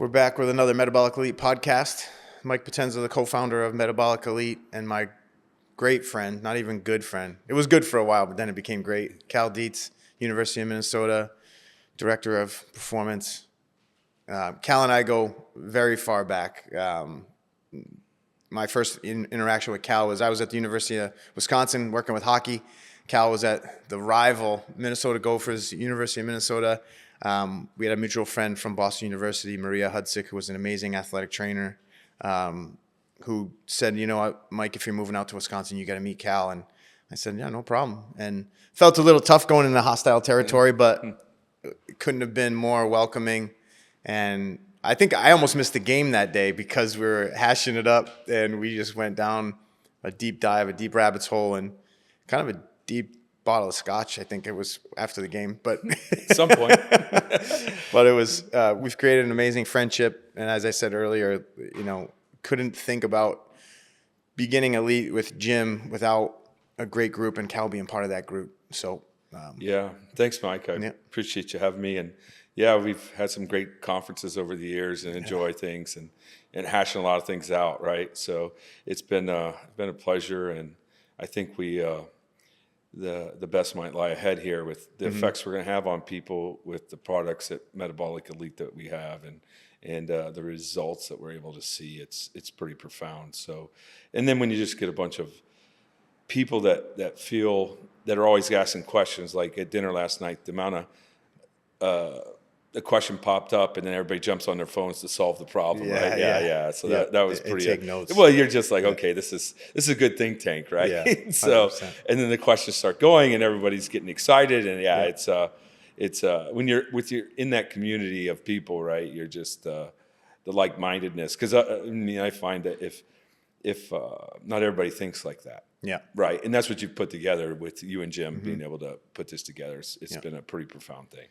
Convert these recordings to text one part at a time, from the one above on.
We're back with another Metabolic Elite podcast. Mike Potenza, the co-founder of Metabolic Elite, and my great friend, not even good friend. It was good for a while, but then it became great. Cal Dietz, University of Minnesota, director of performance. Cal and I go very far back. My first interaction with Cal was I was at the University of Wisconsin working with hockey. Cal was at the rival Minnesota Gophers, University of Minnesota. We had a mutual friend from Boston University, Maria Hudzik, who was an amazing athletic trainer, who said, you know what, Mike, if you're moving out to Wisconsin, you got to meet Cal. And I said, yeah, no problem. And felt a little tough going into hostile territory, but it couldn't have been more welcoming. And I think I almost missed the game that day because we were hashing it up and we just went down a deep dive, a deep rabbit's hole, and kind of a deep bottle of scotch. I think it was after the game, but at some point. But it was. We've created an amazing friendship, and as I said earlier, you know, couldn't think about beginning Elite with Jim without a great group and Cal being part of that group. So yeah, thanks, Mike. I appreciate you having me, and yeah, we've had some great conferences over the years and enjoy things and hashing a lot of things out, right? So it's been a pleasure, and I think we. The best might lie ahead here with the effects we're going to have on people with the products at Metabolic Elite that we have and the results that we're able to see. It's pretty profound. So, and then when you just get a bunch of people that feel that are always asking questions, like at dinner last night, the amount of the question popped up, and then everybody jumps on their phones to solve the problem, right? Yeah. So that was pretty. Take notes. Well, you're just like, okay, this is a good think tank, right? Yeah, So, and then the questions start going, and everybody's getting excited, and it's when you're in that community of people, right? You're just the like-mindedness, because I find that if not everybody thinks like that. Yeah. Right, and that's what you've put together with you and Jim being able to put this together. It's been a pretty profound thing.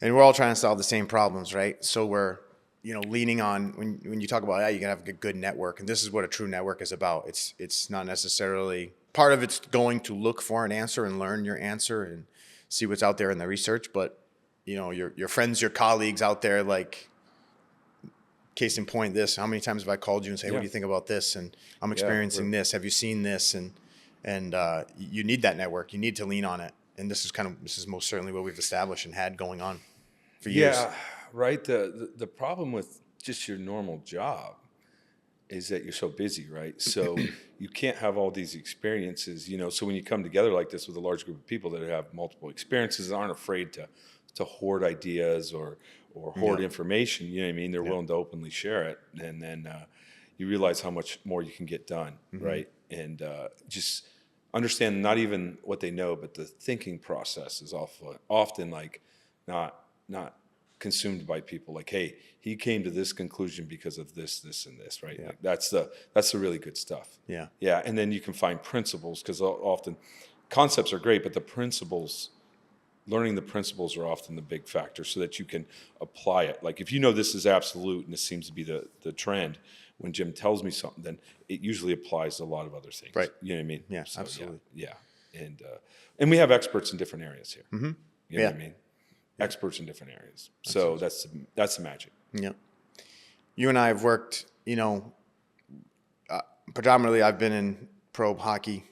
And we're all trying to solve the same problems, right? So we're, leaning on when you talk about you can have a good network, and this is what a true network is about. It's not necessarily part of it's going to look for an answer and learn your answer and see what's out there in the research, but your friends, your colleagues out there, like case in point, this. How many times have I called you and say, "What do you think about this?" And I'm experiencing this. Have you seen this? And you need that network. You need to lean on it. And this is most certainly what we've established and had going on for years. Yeah, right. The problem with just your normal job is that you're so busy, right? So you can't have all these experiences, So when you come together like this with a large group of people that have multiple experiences and aren't afraid to hoard ideas or hoard information, you know what I mean? They're willing to openly share it. And then you realize how much more you can get done, right? And just understand not even what they know, but the thinking process is often like not consumed by people. Like, hey, he came to this conclusion because of this, this, and this, right? Yeah. Like that's the really good stuff. Yeah. Yeah, and then you can find principles, because often concepts are great, but learning the principles are often the big factor, so that you can apply it. Like if this is absolute and this seems to be the trend, when Jim tells me something, then it usually applies to a lot of other things. Right. You know what I mean? Yeah, so, absolutely. Yeah. And we have experts in different areas here. Mm-hmm. You know what I mean? Experts in different areas. So that's the magic. Yeah. You and I have worked, predominantly I've been in pro hockey.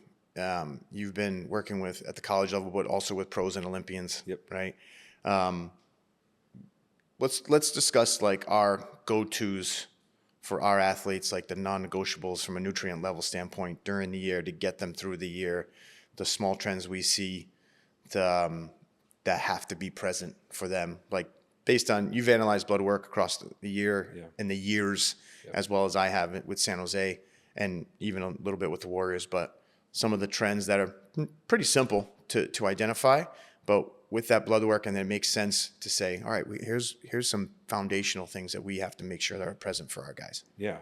You've been working at the college level, but also with pros and Olympians. Yep. Right. Let's discuss like our go-tos for our athletes, like the non-negotiables from a nutrient level standpoint during the year to get them through the year, the small trends we see that have to be present for them. Like based on, you've analyzed blood work across the year and the years, as well as I have with San Jose and even a little bit with the Warriors, but some of the trends that are pretty simple to identify, but with that blood work, and then it makes sense to say, all right, here's some foundational things that we have to make sure that are present for our guys. Yeah.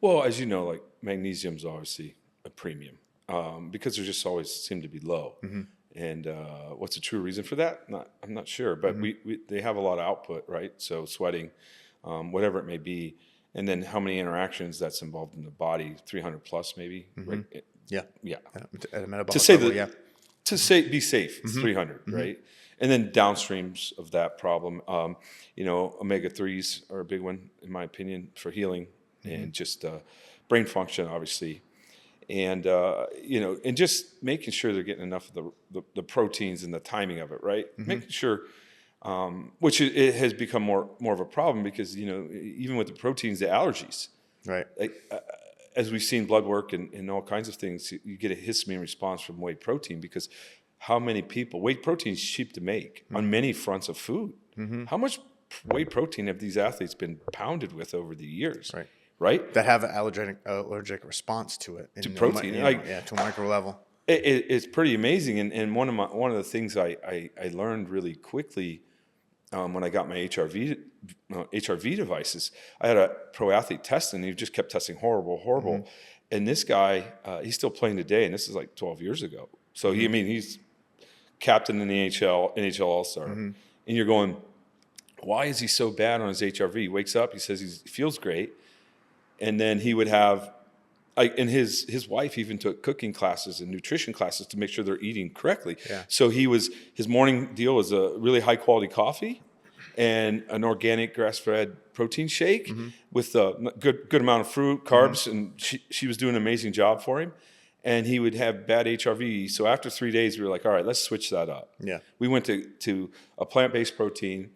Well, as you know, like magnesium's obviously a premium because they just always seem to be low. Mm-hmm. And what's the true reason for that? I'm not sure, but they have a lot of output, right? So sweating, whatever it may be, and then how many interactions that's involved in the body, 300 plus maybe, right? Yeah. Yeah. At a metabolic level, to be safe, it's 300, right? And then downstreams of that problem, omega-3s are a big one, in my opinion, for healing and just brain function, obviously. And, and just making sure they're getting enough of the proteins and the timing of it, right? Making sure, which it has become more of a problem because, even with the proteins, the allergies. Right. As we've seen blood work and all kinds of things, you get a histamine response from whey protein because how many people, whey protein is cheap to make on many fronts of food. How much whey protein have these athletes been pounded with over the years? Right? That have an allergic response to it. To protein. To a micro level. It's pretty amazing. And one of the things I learned really quickly when I got my HRV devices, I had a pro athlete test, and he just kept testing horrible. And this guy, he's still playing today, and this is like 12 years ago. So he's captain in the NHL All-Star. And you're going, why is he so bad on his HRV? He wakes up, he says he feels great. And then he would have, and his wife even took cooking classes and nutrition classes to make sure they're eating correctly. Yeah. So his morning deal was a really high quality coffee and an organic grass-fed protein shake with a good amount of fruit, carbs, and she was doing an amazing job for him. And he would have bad HRV. So after 3 days, we were like, all right, let's switch that up. Yeah. We went to a plant-based protein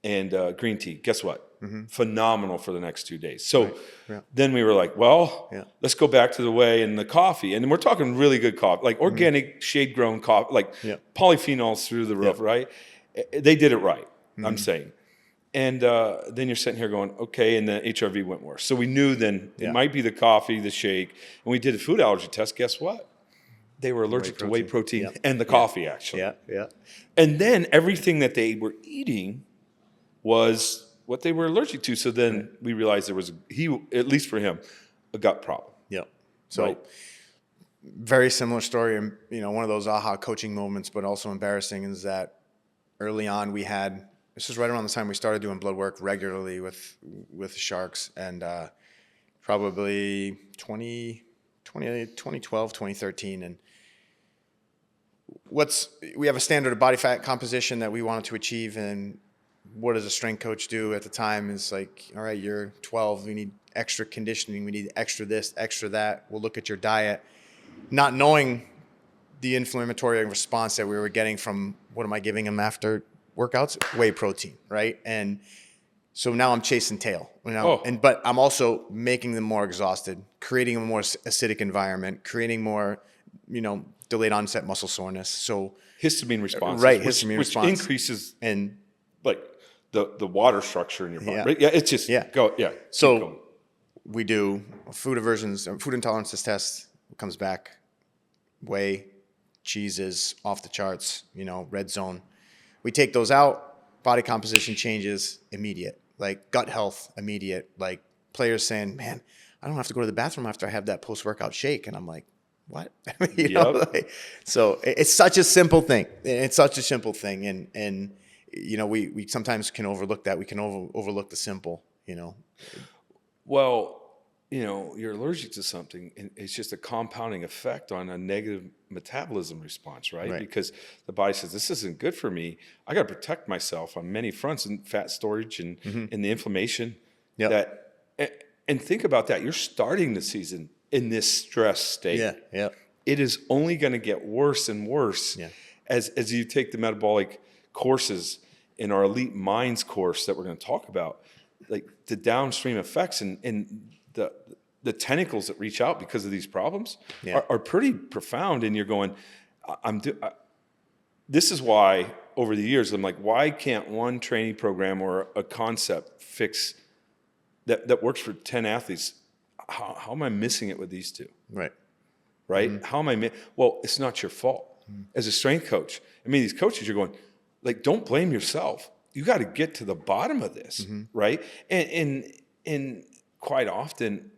and green tea. Guess what? Phenomenal for the next 2 days. So then we were like, well, let's go back to the whey and the coffee. And we're talking really good coffee, like organic shade-grown coffee, like polyphenols through the roof, right? They did it right, I'm saying. And then you're sitting here going, okay, and the HRV went worse. So we knew then it might be the coffee, the shake. And we did a food allergy test. Guess what? They were allergic to whey protein and the coffee, actually. Yeah. And then everything that they were eating was what they were allergic to. So then we realized there was, at least for him, a gut problem. Yeah. So very similar story. And, one of those aha coaching moments, but also embarrassing, is that early on we had, this is right around the time we started doing blood work regularly with sharks, and probably 2012, 2013. And we have a standard of body fat composition that we wanted to achieve, and what does a strength coach do at the time is like, all right, you're 12, we need extra conditioning, we need extra this, extra that, we'll look at your diet, not knowing the inflammatory response that we were getting from, what am I giving them after workouts? Whey protein, right? And so now I'm chasing tail, but I'm also making them more exhausted, creating a more acidic environment, creating more, delayed onset muscle soreness. So histamine response, right? Which increases and like the water structure in your body. Right? Yeah, it's just go. Yeah. So we do food intolerances test. Comes back, whey, cheeses off the charts. Red zone. We take those out, body composition changes immediate, like gut health immediate, like players saying, man, I don't have to go to the bathroom after I have that post-workout shake. And I'm like, what? So it's such a simple thing. It's such a simple thing. And we sometimes can overlook that. We can overlook the simple, Well, you're allergic to something, and it's just a compounding effect on a negative metabolism response, right? Because the body says, this isn't good for me. I got to protect myself on many fronts, and fat storage and the inflammation. And think about that. You're starting the season in this stress state. It is only going to get worse and worse as you take the metabolic courses in our Elite Minds course that we're going to talk about, like the downstream effects and the tentacles that reach out because of these problems are pretty profound. And you're going, this is why over the years, I'm like, why can't one training program or a concept fix that works for 10 athletes? How am I missing it with these two? Right. How am I? Well, it's not your fault. As a strength coach, these coaches, you're going, like, don't blame yourself. You got to get to the bottom of this, right? And quite often,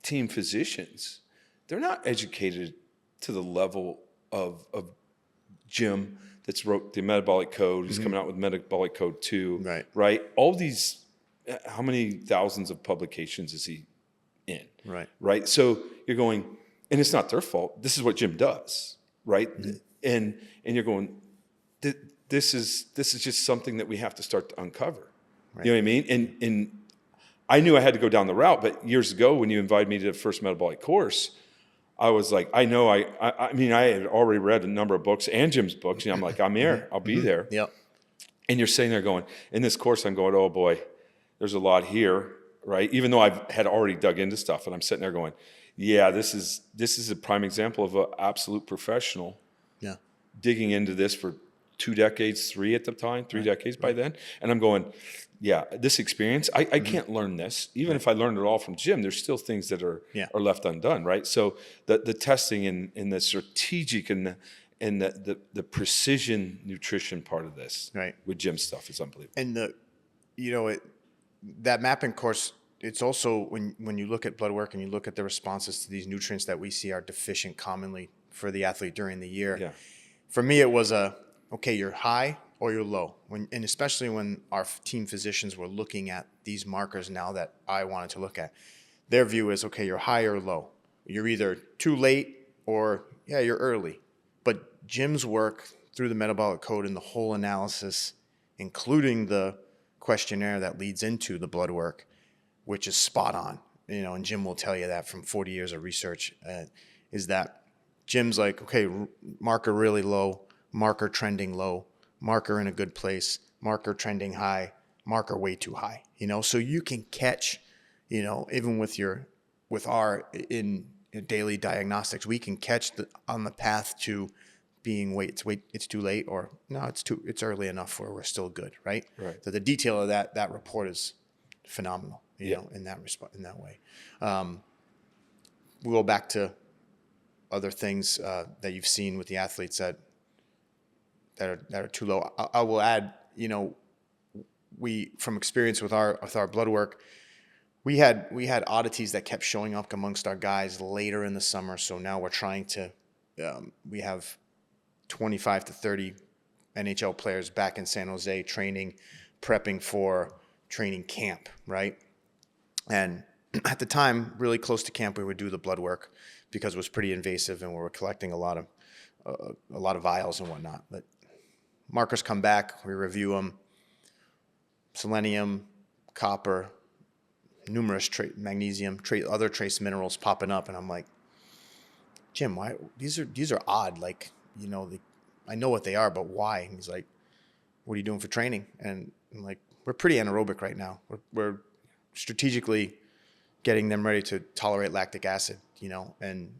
team physicians, they're not educated to the level of Jim that's wrote the metabolic code. He's coming out with metabolic code 2, right? All these, how many thousands of publications is he in? Right. So you're going, and it's not their fault. This is what Jim does, right? And you're going, this is just something that we have to start to uncover. Right. You know what I mean? And I knew I had to go down the route, but years ago when you invited me to the first metabolic course, I was like, I know I mean, I had already read a number of books and Jim's books. I'm like, I'm here. I'll be there. Yep. And you're sitting there going, in this course, I'm going, oh boy, there's a lot here, right? Even though I had already dug into stuff, and I'm sitting there going, yeah, this is a prime example of an absolute professional digging into this for 2 decades, 3 at the time, 3 decades by then. And I'm going, yeah, this experience, I can't learn this. Even if I learned it all from Jim, there's still things that are left undone, right? So the testing and the strategic and the precision nutrition part of this with Jim's stuff is unbelievable. And that mapping course, it's also when you look at blood work and you look at the responses to these nutrients that we see are deficient commonly for the athlete during the year. Yeah. For me, it was okay, you're high or you're low. And especially when our team physicians were looking at these markers now that I wanted to look at, their view is, okay, you're high or low. You're either too late or, you're early. But Jim's work through the metabolic code and the whole analysis, including the questionnaire that leads into the blood work, which is spot on, and Jim will tell you that from 40 years of research, is that Jim's like, okay, marker really low, marker trending low, marker in a good place, marker trending high, marker way too high, so you can catch, even with our daily diagnostics, we can catch on the path to being it's too late, or no, it's early enough where we're still good, right? So the detail of that report is phenomenal, in that way. We'll go back to other things that you've seen with the athletes that are too low. I will add, we, from experience with our blood work, we had oddities that kept showing up amongst our guys later in the summer. So now we're trying to, we have 25 to 30 NHL players back in San Jose training, prepping for training camp, right? And at the time, really close to camp, we would do the blood work because it was pretty invasive and we were collecting a lot of vials and whatnot. But markers come back, we review them, selenium, copper, numerous magnesium, other trace minerals popping up, and I'm like, Jim, why these are odd? Like, I know what they are, but why? And he's like, what are you doing for training? And I'm like, we're pretty anaerobic right now. We're strategically getting them ready to tolerate lactic acid, and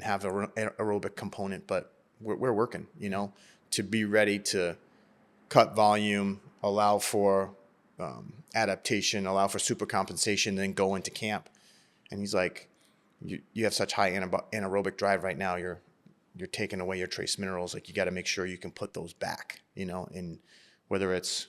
have an aerobic component, but we're working, to be ready to cut volume, allow for adaptation, allow for supercompensation, then go into camp. And he's like, you have such high anaerobic drive right now. You're taking away your trace minerals. Like, you got to make sure you can put those back, in whether it's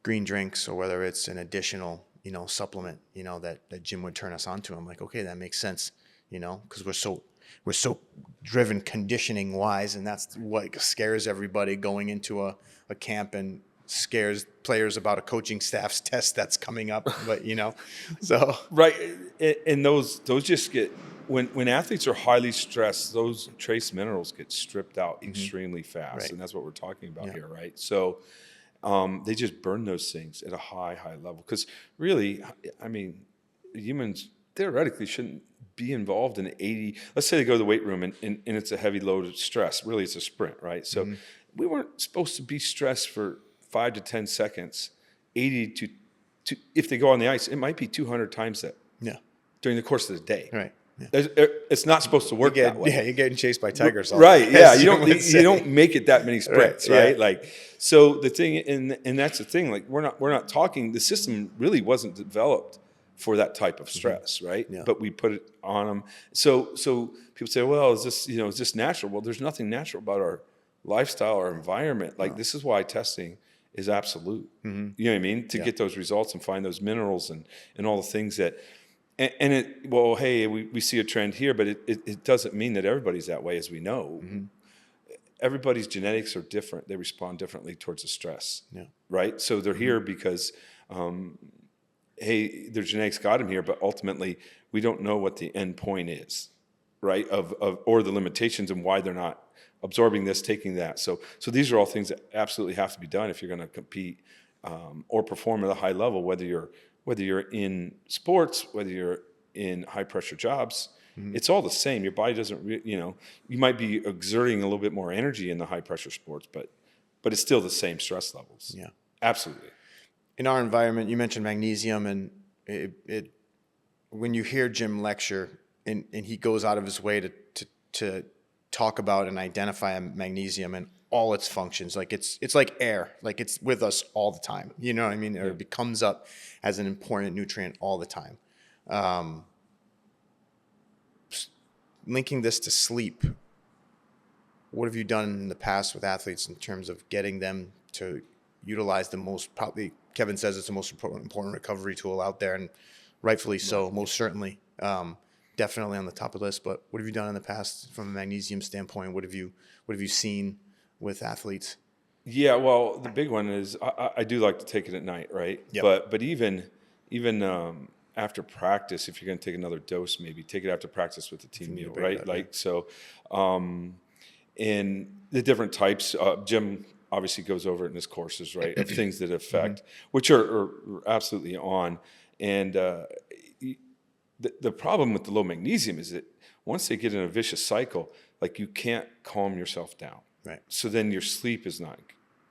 green drinks or whether it's an additional, supplement, that Jim would turn us on to. I'm like, okay, that makes sense, because we're so driven conditioning wise, and that's what scares everybody going into a camp and scares players about a coaching staff's test that's coming up. But so right, and those just get when athletes are highly stressed, those trace minerals get stripped out extremely fast, and that's what we're talking about here, right? So they just burn those things at a high level, because really, I mean, humans theoretically shouldn't be involved in 80. Let's say they go to the weight room and it's a heavy load of stress. Really, it's a sprint, right? So we weren't supposed to be stressed for 5 to 10 seconds. 80 to if they go on the ice, it might be 200 times that. Yeah. During the course of the day. Right. Yeah. It's not supposed to work that way. Yeah, you're getting chased by tigers. Right. Yeah. You don't make it that many sprints, right? Yeah. Like, so the thing, and that's the thing. Like, we're not talking. The system really wasn't developed for that type of stress, right? Yeah. But we put it on them. So people say, well, is this natural? Well, there's nothing natural about our lifestyle or environment. Like, this is why testing is absolute. You know what I mean? To get those results and find those minerals and all the things that. And hey, we see a trend here, but it doesn't mean that everybody's that way, as we know. Everybody's genetics are different. They respond differently towards the stress, right? So they're here because, hey, their genetics got them here, but ultimately we don't know what the end point is, right? Or the limitations and why they're not absorbing this, taking that. So these are all things that absolutely have to be done if you're going to compete or perform at a high level, whether you're in sports, whether you're in high pressure jobs. It's all the same. Your body doesn't, you might be exerting a little bit more energy in the high pressure sports, but it's still the same stress levels. Yeah, absolutely. In our environment, you mentioned magnesium, and when you hear Jim lecture, and he goes out of his way to talk about and identify magnesium and all its functions, like it's like air, like it's with us all the time. You know what I mean? Or it comes up as an important nutrient all the time. Linking this to sleep, what have you done in the past with athletes in terms of getting them to utilize the most, probably Kevin says it's the most important recovery tool out there, and rightfully so, most certainly, definitely on the top of the list. But what have you done in the past from a magnesium standpoint? What have you seen with athletes? Yeah, well, the big one is I do like to take it at night, right? Yep. But even after practice, if you're going to take another dose, maybe take it after practice with the team meal, right? Like so, in the different types, Jim obviously goes over it in his courses, right, of things that affect, which are absolutely on. And the problem with the low magnesium is that once they get in a vicious cycle, like you can't calm yourself down. Right. So then your sleep is not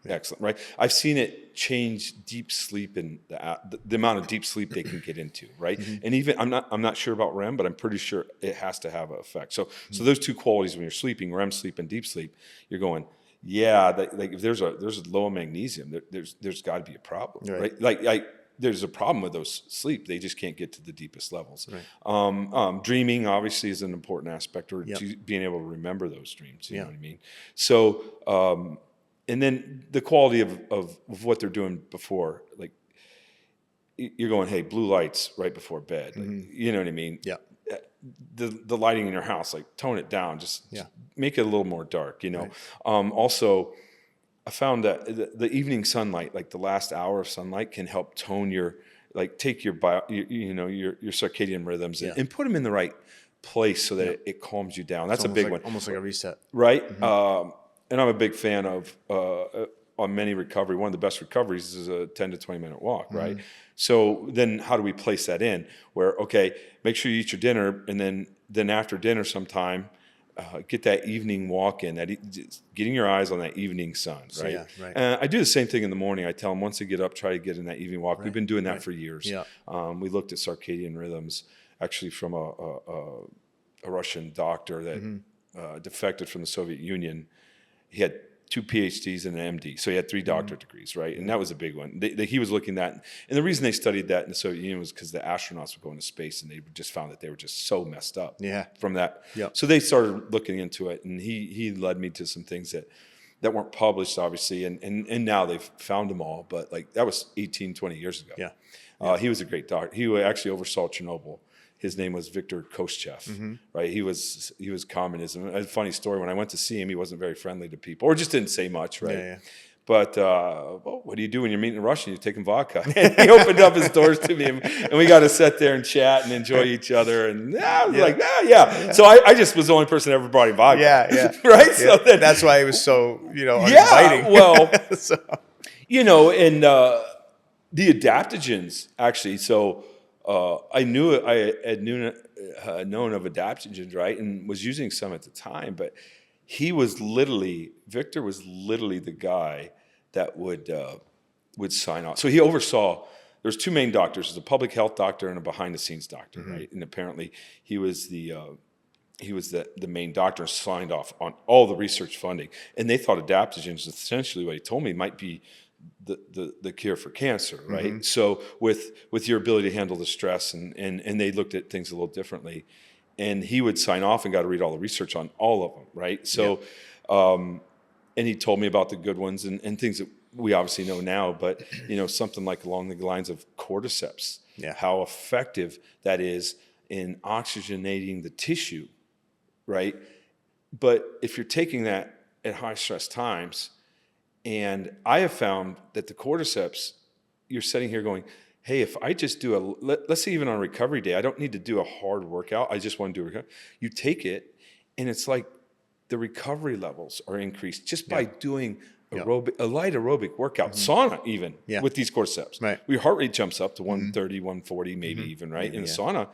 excellent, right? I've seen it change deep sleep and the amount of deep sleep they can get into, right? And even I'm not sure about REM, but I'm pretty sure it has to have an effect. So those two qualities when you're sleeping, REM sleep and deep sleep, you're going, like if there's a low magnesium, there's got to be a problem, right? Like there's a problem with those sleep. They just can't get to the deepest levels. Right. Dreaming obviously is an important aspect, or being able to remember those dreams. You know what I mean? So, and then the quality of what they're doing before, like you're going, hey, blue lights right before bed. Like, you know what I mean? Yeah. The lighting in your house, like tone it down, just make it a little more dark, Right. Also, I found that the evening sunlight, like the last hour of sunlight, can help tone take your circadian rhythms and put them in the right place so that it calms you down. That's a big one. Almost like a reset. Right? And I'm a big fan of, on many recovery, one of the best recoveries is a 10 to 20 minute walk, right? So then how do we place that in? Where, okay, make sure you eat your dinner, and then after dinner sometime, get that evening walk in, getting your eyes on that evening sun, right? So, right. I do the same thing in the morning. I tell them once they get up, try to get in that evening walk. Right. We've been doing that for years. Yeah. We looked at circadian rhythms, actually from a Russian doctor that defected from the Soviet Union. He had 2 PhDs and an MD, so he had 3 doctorate degrees, right? And that was a big one. He was looking at, and the reason they studied that in the Soviet Union was because the astronauts would go into space, and they just found that they were just so messed up from that. Yep. So they started looking into it, and he led me to some things that weren't published, obviously, and now they've found them all, but like that was 18, 20 years ago. Yeah. He was a great doctor. He actually oversaw Chernobyl. His name was Viktor Koschev, right? He was communism. A funny story, when I went to see him, he wasn't very friendly to people, or just didn't say much, right? Yeah. But what do you do when you're meeting in Russia? You take him vodka. And he opened up his doors to me, and we got to sit there and chat and enjoy each other. And I was like, yeah. So I just was the only person that ever brought him vodka. Yeah. Right? Yeah. So that's why he was so, uninviting. Well, and the adaptogens, actually, so... I had known of adaptogens, right, and was using some at the time. But Victor was literally the guy that would sign off. So he oversaw. There's 2 main doctors: there's a public health doctor and a behind-the-scenes doctor, right? And apparently he was the main doctor, and signed off on all the research funding. And they thought adaptogens, essentially, what he told me, might be the cure for cancer, right? So with your ability to handle the stress, and they looked at things a little differently, and he would sign off and got to read all the research on all of them, right? So, and he told me about the good ones and things that we obviously know now, but something like along the lines of cordyceps, how effective that is in oxygenating the tissue, right? But if you're taking that at high stress times. And I have found that the cordyceps, you're sitting here going, hey, if I just do let's say even on a recovery day, I don't need to do a hard workout. I just want to do a recovery. You take it, and it's like the recovery levels are increased just by doing Yep. a light aerobic workout, sauna even, with these cordyceps. Right. Your heart rate jumps up to 130, 140, maybe even, right? In the sauna,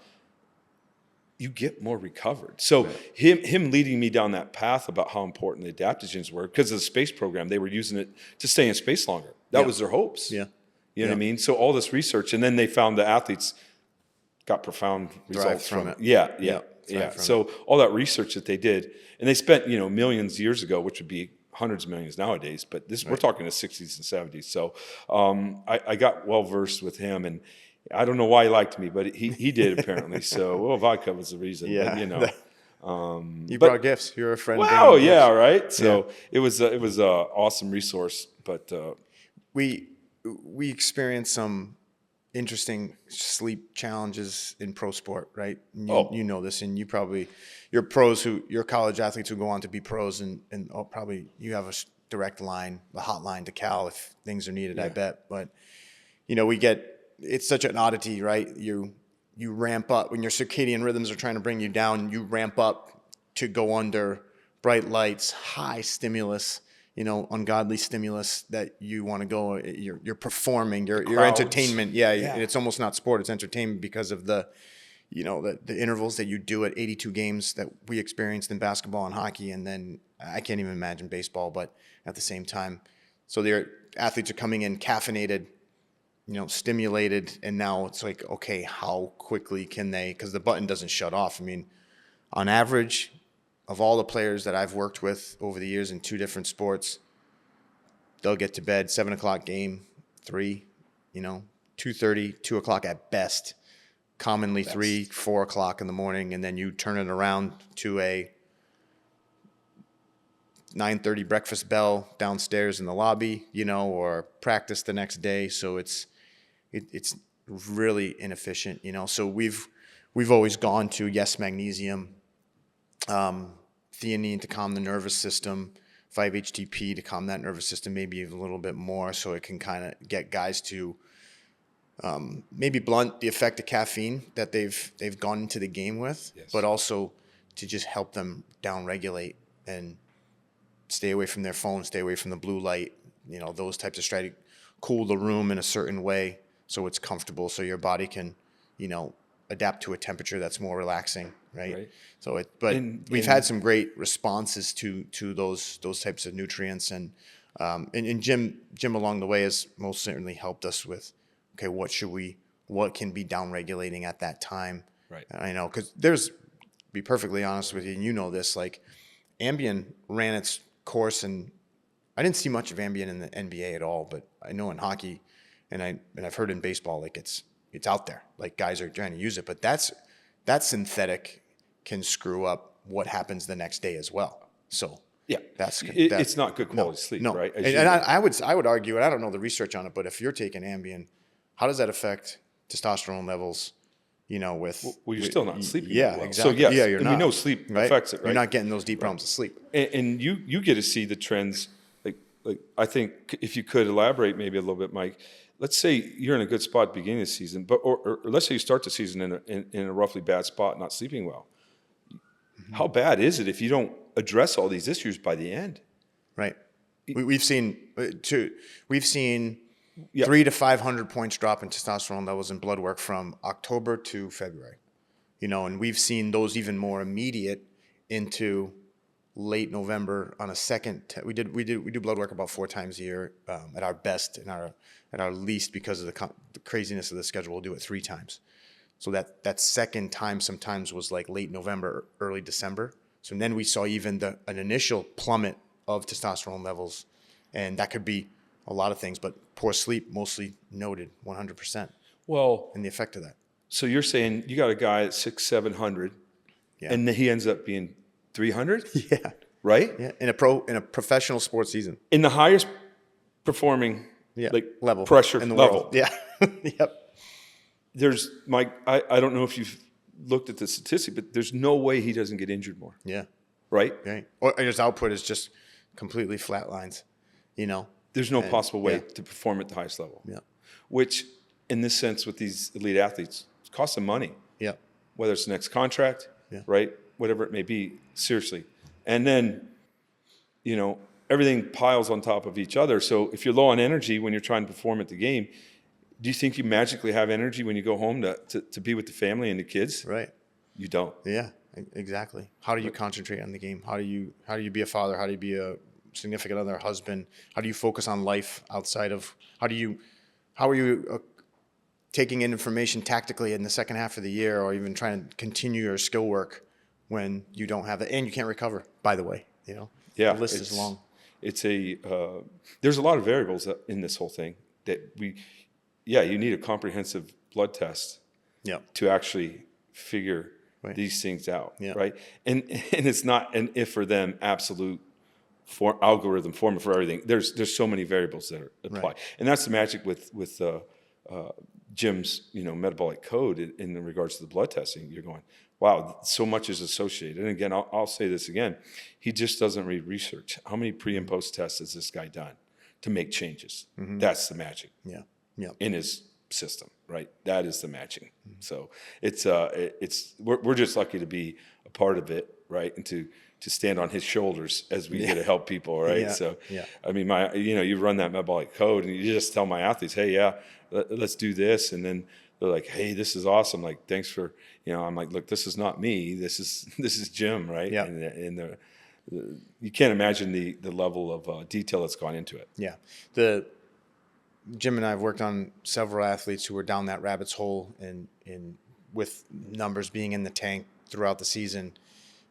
you get more recovered. So him leading me down that path about how important the adaptogens were, because of the space program, they were using it to stay in space longer. That was their hopes. Yeah. You know what I mean? So all this research, and then they found the athletes got profound results from it. Yeah. So all that research that they did, and they spent, millions years ago, which would be hundreds of millions nowadays, but we're talking the 60s and 70s. So I got well versed with him, and I don't know why he liked me, but he did apparently. So vodka was the reason. Yeah. But, you brought gifts. You're a friend. Wow. Yeah. Right. So it was a awesome resource, but we experienced some interesting sleep challenges in pro sport, right? You know this, and you're pros you're college athletes who go on to be pros, and probably you have a direct line, the hotline to Cal if things are needed, I bet. But, it's such an oddity, right? You ramp up when your circadian rhythms are trying to bring you down, you ramp up to go under bright lights, high stimulus, ungodly stimulus that you want to go, you're performing, your entertainment. Yeah. It's almost not sport, it's entertainment because of the intervals that you do at 82 games that we experienced in basketball and hockey. And then I can't even imagine baseball, but at the same time, so their athletes are coming in caffeinated, stimulated. And now it's like, okay, how quickly can they, because the button doesn't shut off. I mean, on average, of all the players that I've worked with over the years in 2 different sports, they'll get to bed, 7 o'clock game, 3, 2:30, 2 o'clock at best, commonly 3, 4 o'clock in the morning. And then you turn it around to a 9:30 breakfast bell downstairs in the lobby, or practice the next day. So it's really inefficient, So we've always gone to, magnesium, theanine to calm the nervous system, 5-HTP to calm that nervous system, maybe even a little bit more, so it can kind of get guys to maybe blunt the effect of caffeine that they've gone into the game with, but also to just help them downregulate and stay away from their phone, stay away from the blue light, those types of strategies, cool the room in a certain way so it's comfortable, so your body can, adapt to a temperature that's more relaxing, right? So we've had some great responses to those types of nutrients, and Jim along the way has most certainly helped us with, okay, what can be downregulating at that time, right? I know, because be perfectly honest with you, and you know this, like Ambien ran its course, and I didn't see much of Ambien in the NBA at all, but I know in hockey, and I've heard in baseball, like it's out there, like guys are trying to use it, but that synthetic can screw up what happens the next day as well. So it's not good quality sleep, right? And I would argue, and I don't know the research on it, but if you're taking Ambien, how does that affect testosterone levels? You're still not sleeping. Yeah, well. Exactly. So you're not. We know sleep affects it, right? You're not getting those deep realms of sleep. And you get to see the trends. Like I think if you could elaborate maybe a little bit, Mike. Let's say you're in a good spot at the beginning of the season, but or let's say you start the season in a roughly bad spot, not sleeping well. Mm-hmm. How bad is it if you don't address all these issues by the end? Right. We've seen 300 to 500 points drop in testosterone levels in blood work from October to February. And we've seen those even more immediate into late November on a second. We do blood work about 4 times a year at our best and at our least, because of the craziness of the schedule. We'll do it 3 times. So that second time sometimes was like late November, early December. So then we saw even an initial plummet of testosterone levels, and that could be a lot of things, but poor sleep mostly noted 100%. Well, and the effect of that. So you're saying you got a guy at 600-700, and he ends up being 300? Yeah. Right? Yeah. In a professional sports season. In the highest performing level pressure in the level. World. Yeah. Yep. There's Mike, I don't know if you've looked at the statistic, but there's no way he doesn't get injured more. Yeah. Right? Right. Or his output is just completely flatlines, There's no possible way to perform at the highest level. Yeah. Which, in this sense, with these elite athletes, costs them money. Yeah. Whether it's the next contract, right? Whatever it may be. Seriously, And then, everything piles on top of each other. So if you're low on energy when you're trying to perform at the game, do you think you magically have energy when you go home to be with the family and the kids? Right. You don't. Yeah, exactly. How do you concentrate on the game? How do you be a father? How do you be a significant other, husband? How do you focus on life outside of, how are you taking in information tactically in the second half of the year, or even trying to continue your skill work when you don't have it and you can't recover, by the way, Yeah, the list is long. There's a lot of variables in this whole thing that you need a comprehensive blood test to actually figure these things out, right? And it's not an if or them absolute algorithm formula for everything. There's so many variables that apply, right. And that's the magic with Jim's metabolic code in regards to the blood testing. You're going, wow, so much is associated. And again, I'll say this again, he just doesn't read research. How many pre and post tests has this guy done to make changes? Mm-hmm. That's the magic. In his system, right? That is the magic. Mm-hmm. So we're just lucky to be a part of it, right? And to stand on his shoulders as we get to help people, right? So, I mean, you run that metabolic code and you just tell my athletes, hey, let's do this. And then they're like, hey, this is awesome. Like, thanks for, I'm like, look, this is not me. This is Jim, right? Yeah. And you can't imagine the level of detail that's gone into it. Yeah. Jim and I have worked on several athletes who were down that rabbit's hole and with numbers being in the tank throughout the season.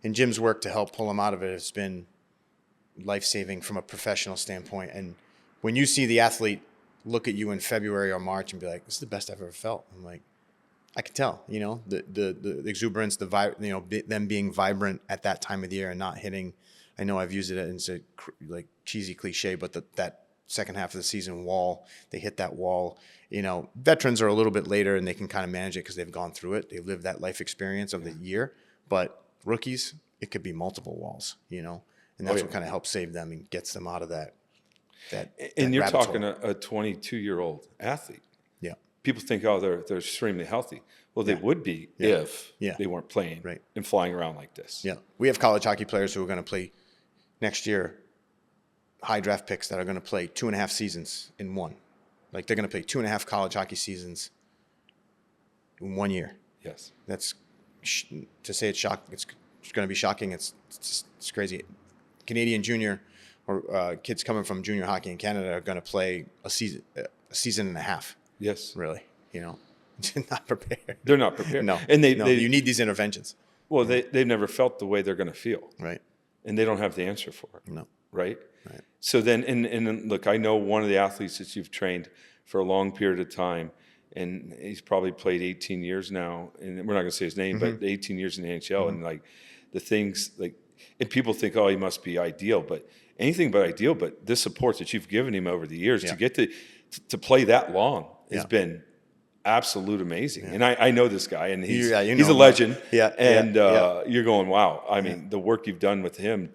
And Jim's work to help pull them out of it has been life-saving from a professional standpoint. And when you see the athlete look at you in February or March and be like, this is the best I've ever felt, I'm like, I can tell, the exuberance, them being vibrant at that time of the year and not hitting. I know I've used it and it's a like cheesy cliche, but that second half of the season wall, they hit that wall. Veterans are a little bit later and they can kind of manage it because they've gone through it. They live that life experience of the year. But rookies, it could be multiple walls, and that's what kind of helps save them and gets them out of that. And you're talking a 22-year-old athlete. Yeah. People think, oh, they're extremely healthy. Well, they would be if they weren't playing and flying around like this. Yeah. We have college hockey players who are going to play next year, high draft picks that are going to play 2.5 seasons in one. Like they're going to play 2.5 college hockey seasons in 1 year. Yes. That's, to say it's shocking, it's going to be shocking. It's crazy. Canadian junior or kids coming from junior hockey in Canada are going to play a season and a half. Yes. Really, not prepared. They're not prepared. No. And you need these interventions. Well, they've never felt the way they're going to feel. Right. And they don't have the answer for it. No. Right. Right. So then, and look, I know one of the athletes that you've trained for a long period of time, and he's probably played 18 years now, and we're not going to say his name, but 18 years in the NHL, and like the things like, and people think, oh, he must be ideal, but anything but ideal. But the support that you've given him over the years to get to play that long has been absolute amazing. And I know this guy, and he's a legend. And you're going, wow. I mean, the work you've done with him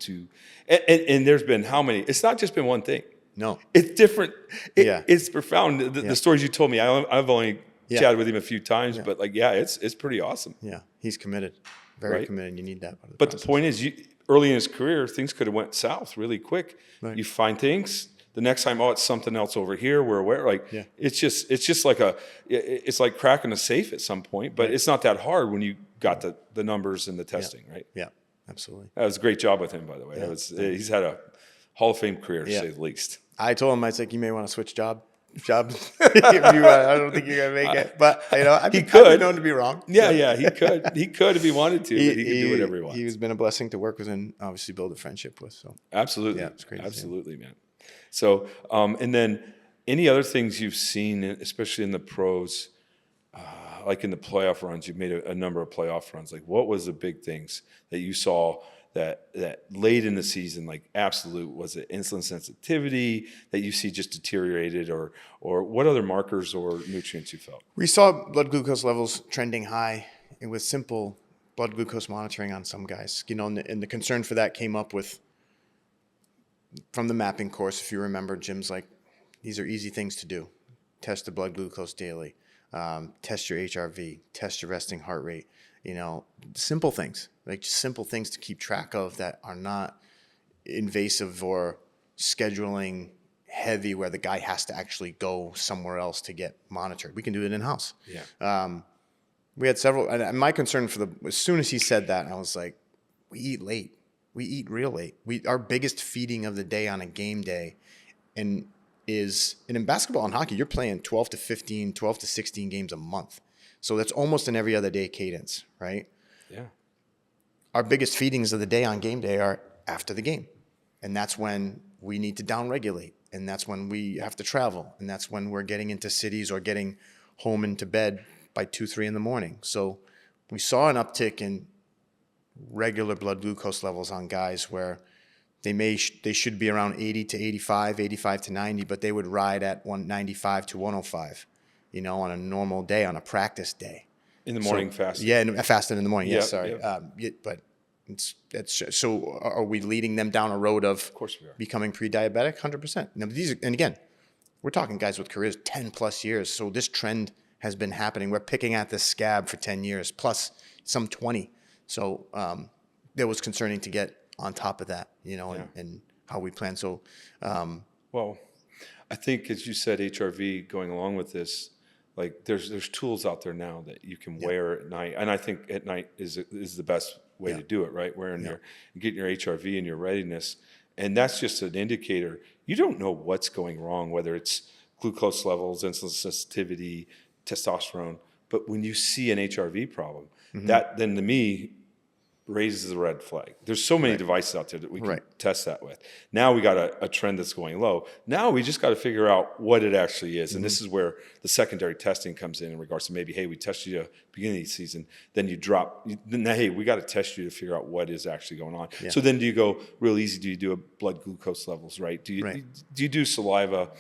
and there's been how many? It's not just been one thing. No, it's different. It's profound. The stories you told me, I've only chatted with him a few times, but like, it's pretty awesome. Yeah, he's committed, very committed. You need that. But the point is, early in his career, things could have went south really quick. Right. You find things. The next time, it's something else over here. We're aware. It's just like it's like cracking a safe at some point. But it's not that hard when you got the numbers and the testing, right? Yeah, absolutely. That was a great job with him, by the way. He's had a Hall of Fame career, to say the least. I told him, I was like, you may want to switch jobs. I don't think you're gonna make it, but I've been known to be wrong. Yeah, he could. He could if he wanted to. But he could do whatever he wants. He's been a blessing to work with and obviously build a friendship with. So absolutely, it's great. Absolutely, man. So, and then any other things you've seen, especially in the pros, like in the playoff runs, you've made a number of playoff runs. Like, what was the big things that you saw that late in the season, like absolute, was it insulin sensitivity that you see just deteriorated, or what other markers or nutrients you felt? We saw blood glucose levels trending high, and with simple blood glucose monitoring on some guys, and the concern for that came up from the mapping course. If you remember, Jim's like, these are easy things to do. Test the blood glucose daily. Test your HRV. Test your resting heart rate. simple things, like just simple things to keep track of that are not invasive or scheduling heavy where the guy has to actually go somewhere else to get monitored. We can do it in-house. Yeah. We had several, and my concern as soon as he said that, I was like, we eat late. We eat real late. Our biggest feeding of the day on a game day and in basketball and hockey, you're playing 12 to 15, 12 to 16 games a month. So that's almost an every other day cadence, right? Yeah. Our biggest feedings of the day on game day are after the game. And that's when we need to downregulate. And that's when we have to travel. And that's when we're getting into cities or getting home into bed by 2, 3 in the morning. So we saw an uptick in regular blood glucose levels on guys where they should be around 80 to 85, 85 to 90, but they would ride at 195 to 105, on a normal day, on a practice day. In the morning, fasting. Yeah, fasting in the morning. Yep, Yes, sorry. Yep. But so are we leading them down a road of course we are. Becoming pre-diabetic? 100%. Now, and again, we're talking guys with careers 10 plus years. So this trend has been happening. We're picking at this scab for 10 years, plus some 20. So that was concerning to get on top of that, and how we plan. So, well, I think as you said, HRV going along with this, like there's tools out there now that you can wear at night, and I think at night is the best way to do it, right? Wearing getting your HRV and your readiness, and that's just an indicator. You don't know what's going wrong, whether it's glucose levels, insulin sensitivity, testosterone, but when you see an HRV problem, that then to me raises the red flag. There's so many devices out there that we can test that with. Now we got a trend that's going low. Now we just got to figure out what it actually is. And this is where the secondary testing comes in regards to maybe, hey, we tested you at the beginning of the season, then you drop, hey, we got to test you to figure out what is actually going on. Yeah. So then do you go real easy? Do you do a blood glucose levels, right? Do you do saliva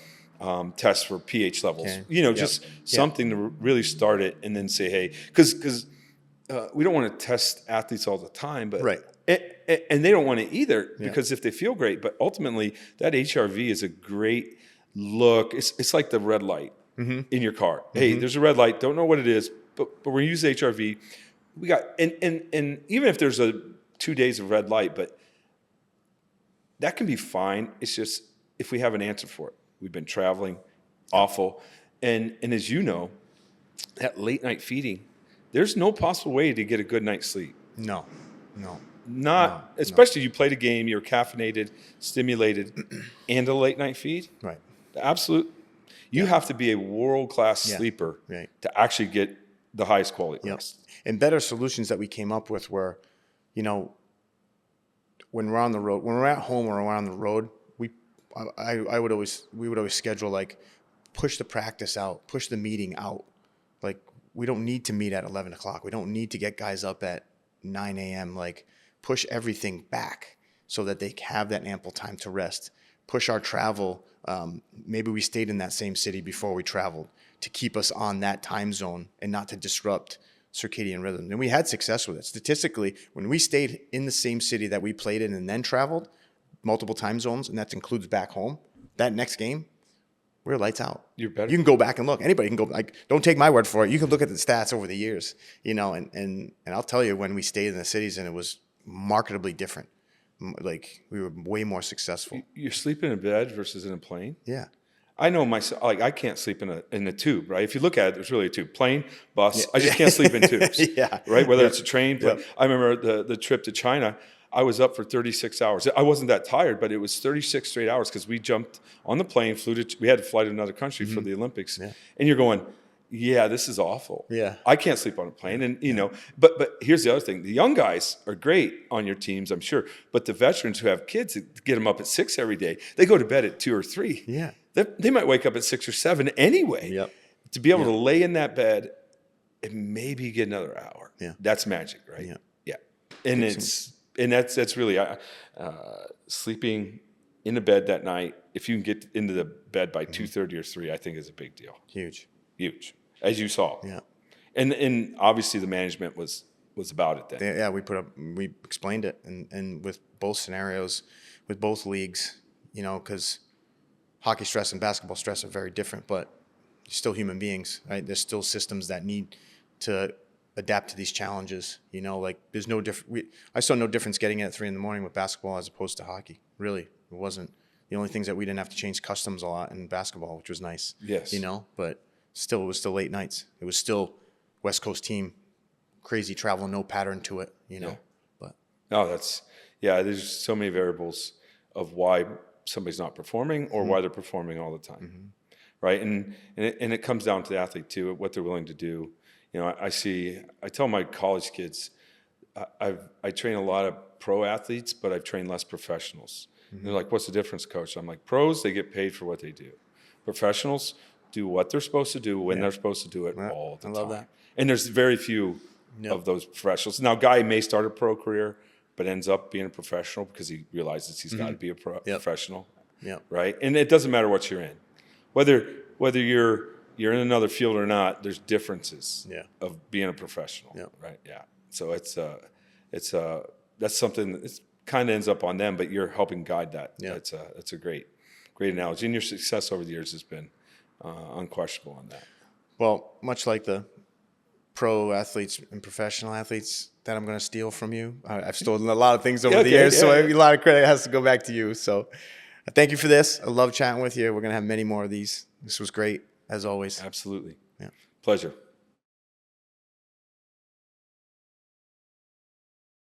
tests for pH levels? Okay. Just something to really start it and then say, hey, because we don't want to test athletes all the time, but and they don't want to either because if they feel great, but ultimately that HRV is a great look. It's like the red light in your car. Hey, there's a red light. Don't know what it is, but we use HRV. We got and even if there's 2 days of red light, but that can be fine. It's just if we have an answer for it. We've been traveling, awful, and as you know, that late night feeding. There's no possible way to get a good night's sleep. No. Especially you played a game, you're caffeinated, stimulated, and a late night feed. Right. The absolute. You have to be a world-class sleeper to actually get the highest quality rest. And better solutions that we came up with were, when we're on the road, when we're at home or we're on the road, we would always schedule like push the practice out, push the meeting out, like. We don't need to meet at 11 o'clock. We don't need to get guys up at 9 a.m. Like push everything back so that they have that ample time to rest. Push our travel. Maybe we stayed in that same city before we traveled to keep us on that time zone and not to disrupt circadian rhythm. And we had success with it. Statistically, when we stayed in the same city that we played in and then traveled, multiple time zones, and that includes back home, that next game, we're lights out. You're better. You can go back and look. Anybody can go. Like, don't take my word for it. You can look at the stats over the years, and I'll tell you when we stayed in the cities and it was markedly different. Like we were way more successful. You're sleeping in a bed versus in a plane. Yeah, I know myself. Like I can't sleep in a tube. Right? If you look at it, there's really a tube. Plane, bus. I just can't sleep in tubes. Right? Whether it's a train. I remember the trip to China. I was up for 36 hours. I wasn't that tired, but it was 36 straight hours because we jumped on the plane, we had to fly to another country for the Olympics. Yeah. And you're going, this is awful. Yeah. I can't sleep on a plane. And, but here's the other thing. The young guys are great on your teams, I'm sure. But the veterans who have kids that get them up at 6 every day, they go to bed at 2 or 3. Yeah. They might wake up at 6 or 7 anyway. Yep. To be able to lay in that bed and maybe get another hour. Yeah. That's magic, right? Yeah. Yeah. And And that's really sleeping in the bed that night. If you can get into the bed by 2:30 or 3, I think is a big deal. Huge, as you saw. Yeah, and obviously the management was about it then. Yeah, we explained it, and with both scenarios, with both leagues, because hockey stress and basketball stress are very different, but you're still human beings, right? There's still systems that need to adapt to these challenges. You know, like there's no different. I saw no difference getting it at 3 a.m. with basketball as opposed to hockey. Really, it wasn't. The only things that we didn't have to change customs a lot in basketball, which was nice. Yes. You know, but still, it was still late nights. It was still West Coast team, crazy travel, no pattern to it. You know, but no, there's so many variables of why somebody's not performing or why they're performing all the time, right? And it comes down to the athlete too, what they're willing to do. You know, I tell my college kids, I train a lot of pro athletes, but I've trained less professionals. And they're like, what's the difference, coach? I'm like, pros, they get paid for what they do. Professionals do what they're supposed to do when they're supposed to do it all the time. I love that. And there's very few of those professionals. Now, a guy may start a pro career, but ends up being a professional because he realizes he's got to be a professional, right? And it doesn't matter what you're in. Whether you're in another field or not, there's differences of being a professional, right? Yeah. So that's something that kind of ends up on them, but you're helping guide that. Yeah. That's a great analogy. And your success over the years has been unquestionable on that. Well, much like the pro athletes and professional athletes that I'm going to steal from you, I've stolen a lot of things over the years, so a lot of credit has to go back to you. So thank you for this. I love chatting with you. We're going to have many more of these. This was great, as always. Absolutely. Yeah. Pleasure.